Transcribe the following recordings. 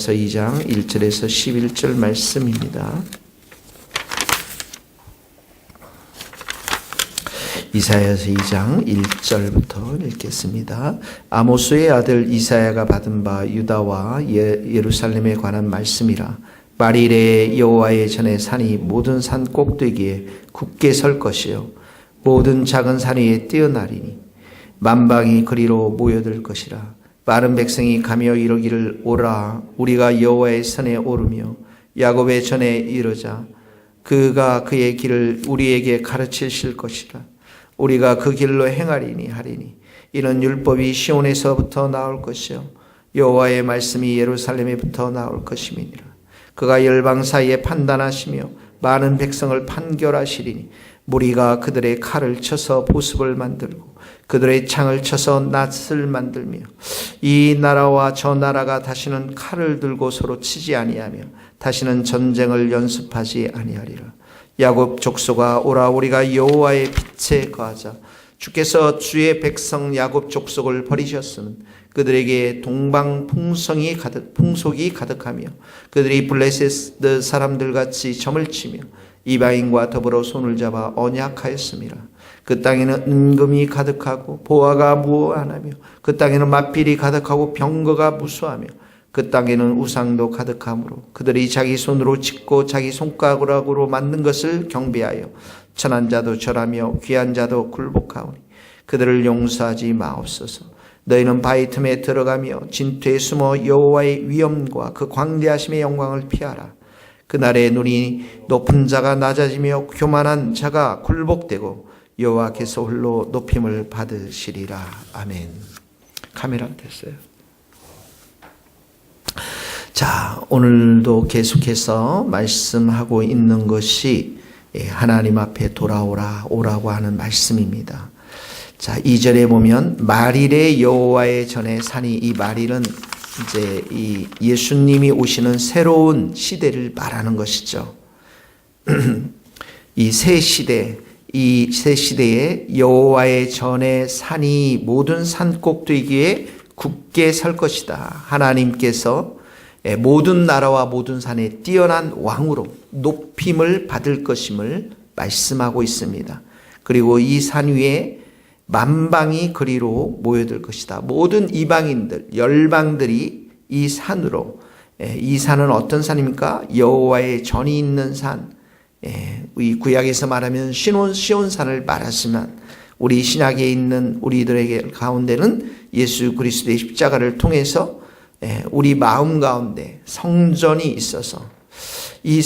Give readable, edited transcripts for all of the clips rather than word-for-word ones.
2장 1절에서 11절 말씀입니다. 이사야서 2장 1절부터 읽겠습니다. 아모스의 아들 이사야가 받은 바 유다와 예루살렘에 관한 말씀이라. 말일에 여호와의 전에 산이 모든 산 꼭대기에 굳게 설 것이요 모든 작은 산 위에 뛰어나리니 만방이 그리로 모여들 것이라. 많은 백성이 가며 이르기를 오라 우리가 여호와의 산에 오르며 야곱의 전에 이르자. 그가 그의 길을 우리에게 가르치실 것이라. 우리가 그 길로 행하리니 하리니 이는 율법이 시온에서부터 나올 것이요 여호와의 말씀이 예루살렘에부터 나올 것임이니라. 그가 열방 사이에 판단하시며 많은 백성을 판결하시리니 무리가 그들의 칼을 쳐서 보습을 만들고 그들의 창을 쳐서 낫을 만들며 이 나라와 저 나라가 다시는 칼을 들고 서로 치지 아니하며 다시는 전쟁을 연습하지 아니하리라. 야곱 족속아 오라 우리가 여호와의 빛에 거하자. 주께서 주의 백성 야곱 족속을 버리셨으면 그들에게 동방 풍속이 가득하며 그들이 블레셋 사람들같이 점을 치며 이방인과 더불어 손을 잡아 언약하였음이라. 그 땅에는 은금이 가득하고 보화가 무한하며 그 땅에는 마필이 가득하고 병거가 무수하며 그 땅에는 우상도 가득하므로 그들이 자기 손으로 짓고 자기 손가락으로 만든 것을 경배하여 천한 자도 절하며 귀한 자도 굴복하오니 그들을 용서하지 마옵소서. 너희는 바위 틈에 들어가며 진토에 숨어 여호와의 위엄과 그 광대하심의 영광을 피하라. 그날에 눈이 높은 자가 낮아지며 교만한 자가 굴복되고 여호와께서 홀로 높임을 받으시리라. 아멘. 카메라 됐어요. 자, 오늘도 계속해서 말씀하고 있는 것이 하나님 앞에 돌아오라 오라고 하는 말씀입니다. 자, 2절에 보면 말일에 여호와의 전에 산이, 이 말일은 이제 이 예수님이 오시는 새로운 시대를 말하는 것이죠. 이 새 시대, 이 새 시대에 여호와의 전에 산이 모든 산 꼭대기에 굳게 설 것이다. 하나님께서 모든 나라와 모든 산에 뛰어난 왕으로 높임을 받을 것임을 말씀하고 있습니다. 그리고 이 산 위에 만방이 그리로 모여들 것이다. 모든 이방인들, 열방들이 이 산으로, 이 산은 어떤 산입니까? 여호와의 전이 있는 산. 이 구약에서 말하면 시온산을 말하지만 우리 신약에 있는 우리들에게 가운데는 예수 그리스도의 십자가를 통해서 우리 마음 가운데 성전이 있어서 이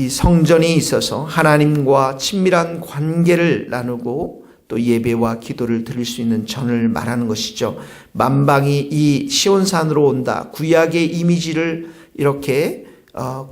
성전이 있어서 하나님과 친밀한 관계를 나누고 또 예배와 기도를 드릴 수 있는 전을 말하는 것이죠. 만방이 이 시온산으로 온다. 구약의 이미지를 이렇게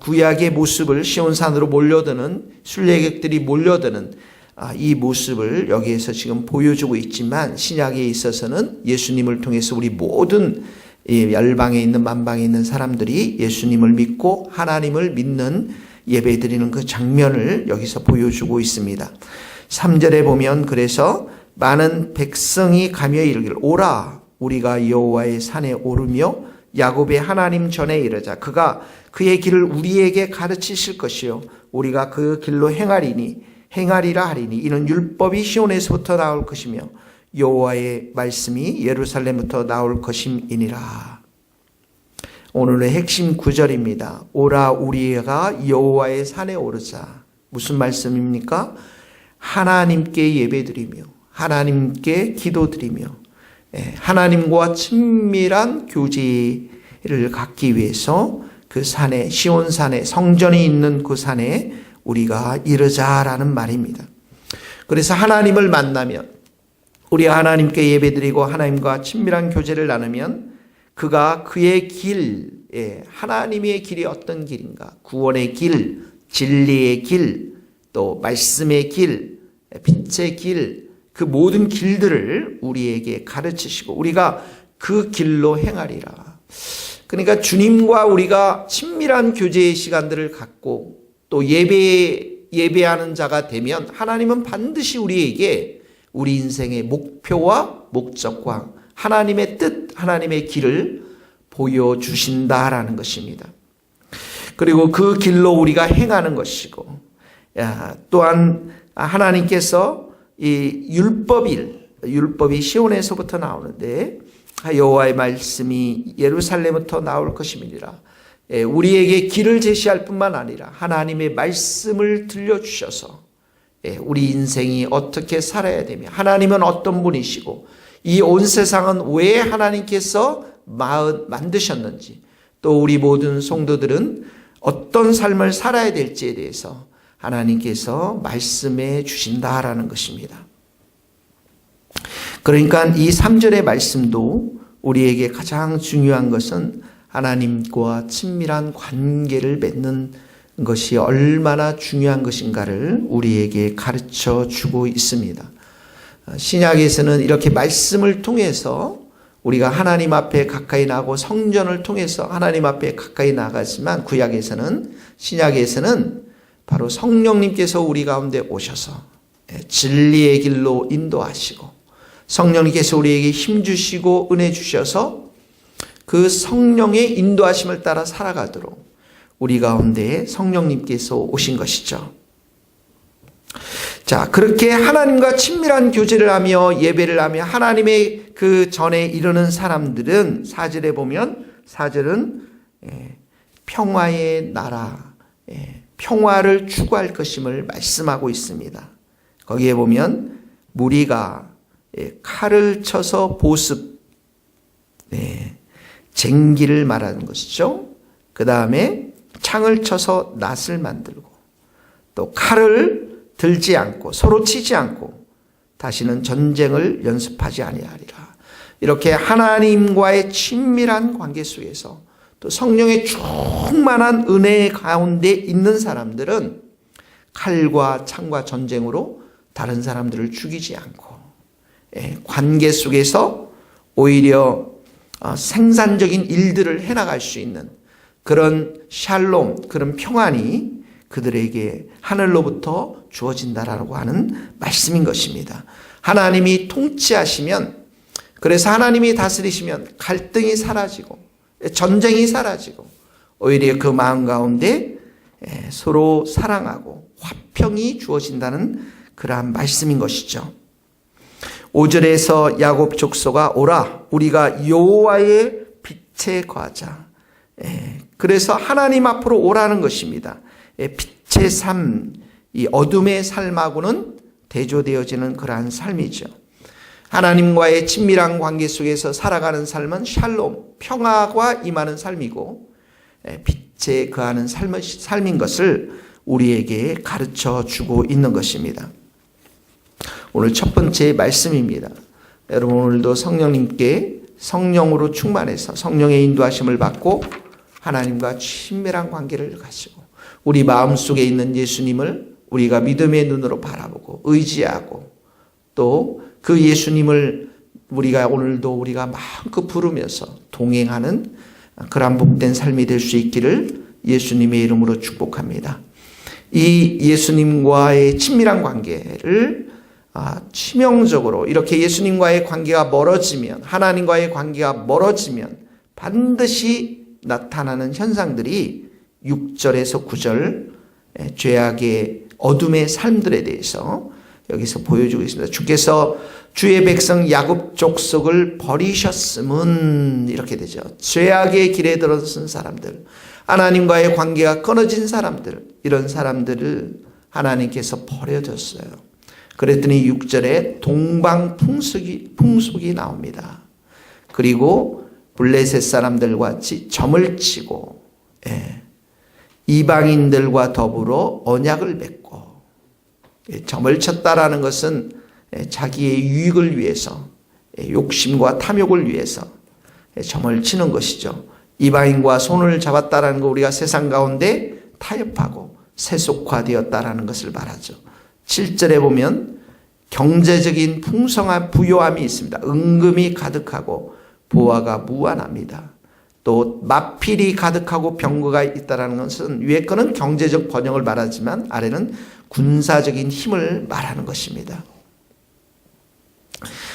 구약의 모습을 시온산으로 몰려드는 순례객들이 몰려드는 이 모습을 여기에서 지금 보여주고 있지만 신약에 있어서는 예수님을 통해서 우리 모든 열방에 있는 만방에 있는 사람들이 예수님을 믿고 하나님을 믿는 예배드리는 그 장면을 여기서 보여주고 있습니다. 3절에 보면 그래서 많은 백성이 가며 이르기를 오라 우리가 여호와의 산에 오르며 야곱의 하나님 전에 이르자. 그가 그의 길을 우리에게 가르치실 것이요 우리가 그 길로 행하리라 하리니 이는 율법이 시온에서부터 나올 것이며 여호와의 말씀이 예루살렘부터 나올 것임이니라. 오늘의 핵심 구절입니다. 오라 우리가 여호와의 산에 오르자. 무슨 말씀입니까? 하나님께 예배드리며 하나님께 기도드리며 하나님과 친밀한 교제를 갖기 위해서 그 산에 시온산에 성전이 있는 그 산에 우리가 이르자라는 말입니다. 그래서 하나님을 만나면 우리가 하나님께 예배드리고 하나님과 친밀한 교제를 나누면 그가 그의 길, 하나님의 길이 어떤 길인가? 구원의 길, 진리의 길, 또 말씀의 길, 빛의 길, 그 모든 길들을 우리에게 가르치시고 우리가 그 길로 행하리라. 그러니까 주님과 우리가 친밀한 교제의 시간들을 갖고 또 예배하는 자가 되면 하나님은 반드시 우리에게 우리 인생의 목표와 목적과 하나님의 뜻, 하나님의 길을 보여주신다라는 것입니다. 그리고 그 길로 우리가 행하는 것이고, 또한 하나님께서 이 율법이 시온에서부터 나오는데 여호와의 말씀이 예루살렘부터 나올 것임이니라. 우리에게 길을 제시할 뿐만 아니라 하나님의 말씀을 들려주셔서 우리 인생이 어떻게 살아야 되며 하나님은 어떤 분이시고 이 온 세상은 왜 하나님께서 만드셨는지, 또 우리 모든 성도들은 어떤 삶을 살아야 될지에 대해서 하나님께서 말씀해 주신다라는 것입니다. 그러니까 이 3절의 말씀도 우리에게 가장 중요한 것은 하나님과 친밀한 관계를 맺는 것이 얼마나 중요한 것인가를 우리에게 가르쳐 주고 있습니다. 신약에서는 이렇게 말씀을 통해서 우리가 하나님 앞에 가까이 나고 성전을 통해서 하나님 앞에 가까이 나가지만 신약에서는 바로 성령님께서 우리 가운데 오셔서 진리의 길로 인도하시고 성령님께서 우리에게 힘 주시고 은혜 주셔서 그 성령의 인도하심을 따라 살아가도록 우리 가운데 성령님께서 오신 것이죠. 자, 그렇게 하나님과 친밀한 교제를 하며 예배를 하며 하나님의 그 전에 이르는 사람들은 4절에 보면 4절은 평화의 나라, 평화를 추구할 것임을 말씀하고 있습니다. 거기에 보면 무리가 칼을 쳐서 보습, 쟁기를 말하는 것이죠. 그 다음에 창을 쳐서 낫을 만들고 또 칼을 들지 않고 서로 치지 않고 다시는 전쟁을 연습하지 아니하리라. 이렇게 하나님과의 친밀한 관계 속에서 또 성령의 충만한 은혜 가운데 있는 사람들은 칼과 창과 전쟁으로 다른 사람들을 죽이지 않고 관계 속에서 오히려 생산적인 일들을 해나갈 수 있는 그런 샬롬, 그런 평안이 그들에게 하늘로부터 주어진다라고 하는 말씀인 것입니다. 하나님이 통치하시면, 그래서 하나님이 다스리시면 갈등이 사라지고 전쟁이 사라지고 오히려 그 마음 가운데 서로 사랑하고 화평이 주어진다는 그러한 말씀인 것이죠. 5절에서 야곱 족속아 오라 우리가 여호와의 빛에 거하자. 그래서 하나님 앞으로 오라는 것입니다. 빛의 삶, 이 어둠의 삶하고는 대조되어지는 그러한 삶이죠. 하나님과의 친밀한 관계 속에서 살아가는 삶은 샬롬, 평화가 임하는 삶이고 빛에 거하는 삶인 것을 우리에게 가르쳐 주고 있는 것입니다. 오늘 첫 번째 말씀입니다. 여러분 오늘도 성령님께 성령으로 충만해서 성령의 인도하심을 받고 하나님과 친밀한 관계를 가지고 우리 마음속에 있는 예수님을 우리가 믿음의 눈으로 바라보고 의지하고 또 그 예수님을 오늘도 우리가 마음껏 부르면서 동행하는 그런 복된 삶이 될 수 있기를 예수님의 이름으로 축복합니다. 이 예수님과의 친밀한 관계를 치명적으로 이렇게 예수님과의 관계가 멀어지면, 하나님과의 관계가 멀어지면 반드시 나타나는 현상들이 6절에서 9절 죄악의 어둠의 삶들에 대해서 여기서 보여주고 있습니다. 주께서 주의 백성 야곱 족속을 버리셨음은 이렇게 되죠. 죄악의 길에 들어선 사람들, 하나님과의 관계가 끊어진 사람들, 이런 사람들을 하나님께서 버려줬어요. 그랬더니 6절에 동방 풍속이 나옵니다. 그리고 블레셋 사람들과 같이 점을 치고 이방인들과 더불어 언약을 맺고, 점을 쳤다라는 것은 자기의 유익을 위해서, 욕심과 탐욕을 위해서 점을 치는 것이죠. 이방인과 손을 잡았다라는 거 우리가 세상 가운데 타협하고 세속화되었다라는 것을 말하죠. 7절에 보면 경제적인 풍성한 부요함이 있습니다. 은금이 가득하고 보화가 무한합니다. 또 마필이 가득하고 병거가 있다라는 것은 위에 거는 경제적 번영을 말하지만 아래는 군사적인 힘을 말하는 것입니다.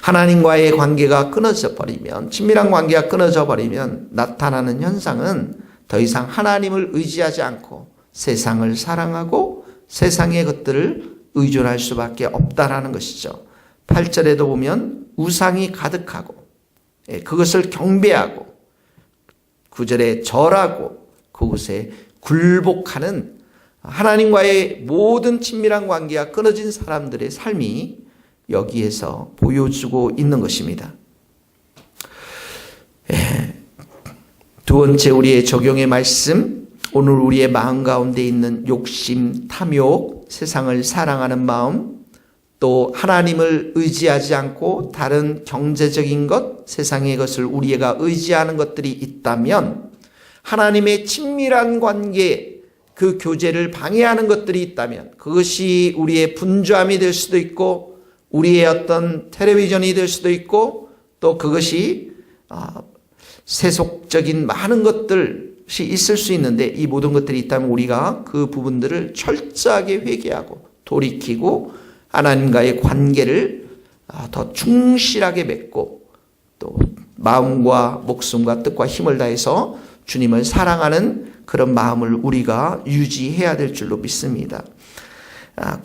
하나님과의 관계가 끊어져 버리면, 친밀한 관계가 끊어져 버리면 나타나는 현상은 더 이상 하나님을 의지하지 않고 세상을 사랑하고 세상의 것들을 의존할 수밖에 없다라는 것이죠. 8절에도 보면 우상이 가득하고 그것을 경배하고 9절에 절하고 그곳에 굴복하는 하나님과의 모든 친밀한 관계가 끊어진 사람들의 삶이 여기에서 보여주고 있는 것입니다. 두 번째 우리의 적용의 말씀, 오늘 우리의 마음 가운데 있는 욕심, 탐욕, 세상을 사랑하는 마음, 또 하나님을 의지하지 않고 다른 경제적인 것, 세상의 것을 우리가 의지하는 것들이 있다면 하나님의 친밀한 관계, 그 교제를 방해하는 것들이 있다면 그것이 우리의 분주함이 될 수도 있고 우리의 어떤 텔레비전이 될 수도 있고 또 그것이 세속적인 많은 것들이 있을 수 있는데 이 모든 것들이 있다면 우리가 그 부분들을 철저하게 회개하고 돌이키고 하나님과의 관계를 더 충실하게 맺고 또 마음과 목숨과 뜻과 힘을 다해서 주님을 사랑하는 그런 마음을 우리가 유지해야 될 줄로 믿습니다.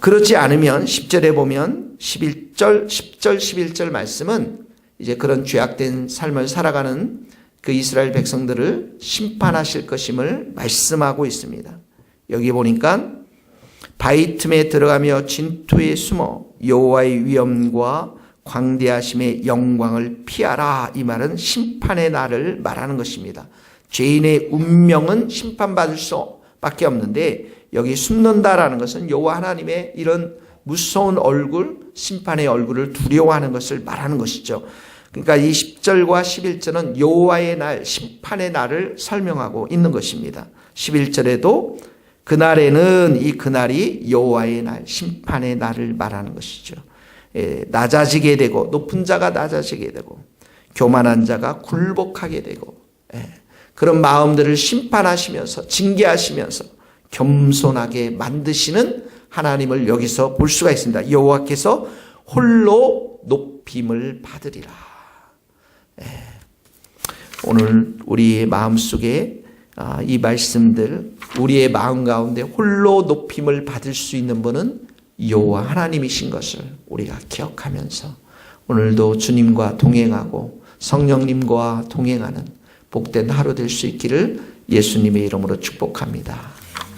그렇지 않으면 10절에 보면 10절, 11절 말씀은 이제 그런 죄악된 삶을 살아가는 그 이스라엘 백성들을 심판하실 것임을 말씀하고 있습니다. 여기 보니까 바위 틈에 들어가며 진토에 숨어 여호와의 위엄과 광대하심의 영광을 피하라. 이 말은 심판의 날을 말하는 것입니다. 죄인의 운명은 심판받을 수밖에 없는데 여기 숨는다라는 것은 여호와 하나님의 이런 무서운 얼굴, 심판의 얼굴을 두려워하는 것을 말하는 것이죠. 그러니까 이 10절과 11절은 여호와의 날, 심판의 날을 설명하고 있는 것입니다. 11절에도 그날에는 이 그날이 여호와의 날, 심판의 날을 말하는 것이죠. 낮아지게 되고 높은 자가 낮아지게 되고 교만한 자가 굴복하게 되고 그런 마음들을 심판하시면서 징계하시면서 겸손하게 만드시는 하나님을 여기서 볼 수가 있습니다. 여호와께서 홀로 높임을 받으리라. 오늘 우리의 마음속에 이 말씀들, 우리의 마음 가운데 홀로 높임을 받을 수 있는 분은 여호와 하나님이신 것을 우리가 기억하면서 오늘도 주님과 동행하고 성령님과 동행하는 복된 하루 될 수 있기를 예수님의 이름으로 축복합니다.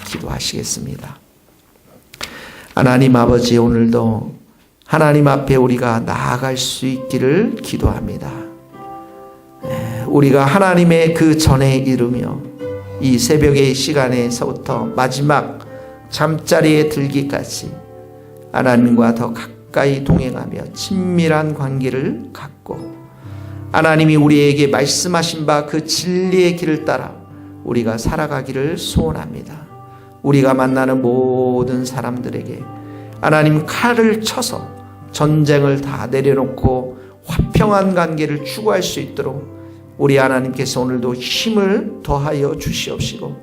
기도하시겠습니다. 하나님 아버지, 오늘도 하나님 앞에 우리가 나아갈 수 있기를 기도합니다. 우리가 하나님의 그 전에 이르며 이 새벽의 시간에서부터 마지막 잠자리에 들기까지 하나님과 더 가까이 동행하며 친밀한 관계를 갖고 하나님이 우리에게 말씀하신 바 그 진리의 길을 따라 우리가 살아가기를 소원합니다. 우리가 만나는 모든 사람들에게 하나님 칼을 쳐서 전쟁을 다 내려놓고 화평한 관계를 추구할 수 있도록 우리 하나님께서 오늘도 힘을 더하여 주시옵시고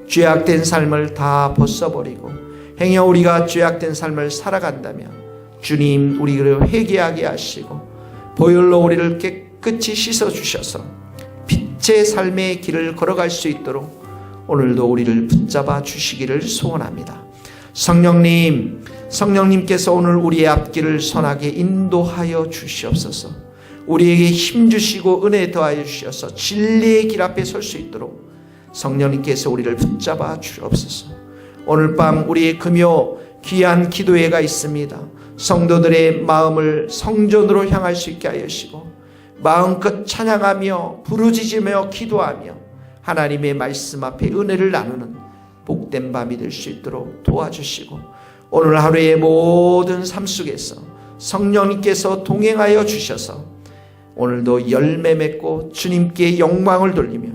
죄악된 삶을 다 벗어버리고 행여 우리가 죄악된 삶을 살아간다면 주님 우리를 회개하게 하시고 보혈로 우리를 깨끗이 씻어주셔서 빛의 삶의 길을 걸어갈 수 있도록 오늘도 우리를 붙잡아 주시기를 소원합니다. 성령님께서 오늘 우리의 앞길을 선하게 인도하여 주시옵소서. 우리에게 힘 주시고 은혜 더하여 주셔서 진리의 길 앞에 설 수 있도록 성령님께서 우리를 붙잡아 주옵소서. 오늘 밤 우리의 금요 귀한 기도회가 있습니다. 성도들의 마음을 성전으로 향할 수 있게 하여 주시고 마음껏 찬양하며 부르짖으며 기도하며 하나님의 말씀 앞에 은혜를 나누는 복된 밤이 될 수 있도록 도와주시고 오늘 하루의 모든 삶 속에서 성령님께서 동행하여 주셔서 오늘도 열매 맺고 주님께 영광을 돌리며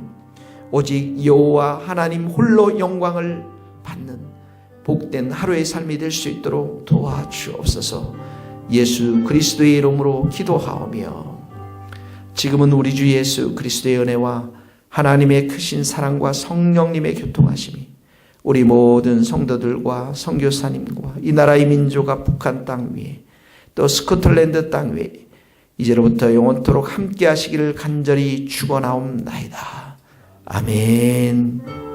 오직 여호와 하나님 홀로 영광을 받는 복된 하루의 삶이 될 수 있도록 도와주옵소서. 예수 그리스도의 이름으로 기도하오며 지금은 우리 주 예수 그리스도의 은혜와 하나님의 크신 사랑과 성령님의 교통하심이 우리 모든 성도들과 선교사님과 이 나라의 민족 앞 북한 땅 위에 또 스코틀랜드 땅 위에 이제로부터 영원토록 함께 하시기를 간절히 축원하옵나이다. 아멘.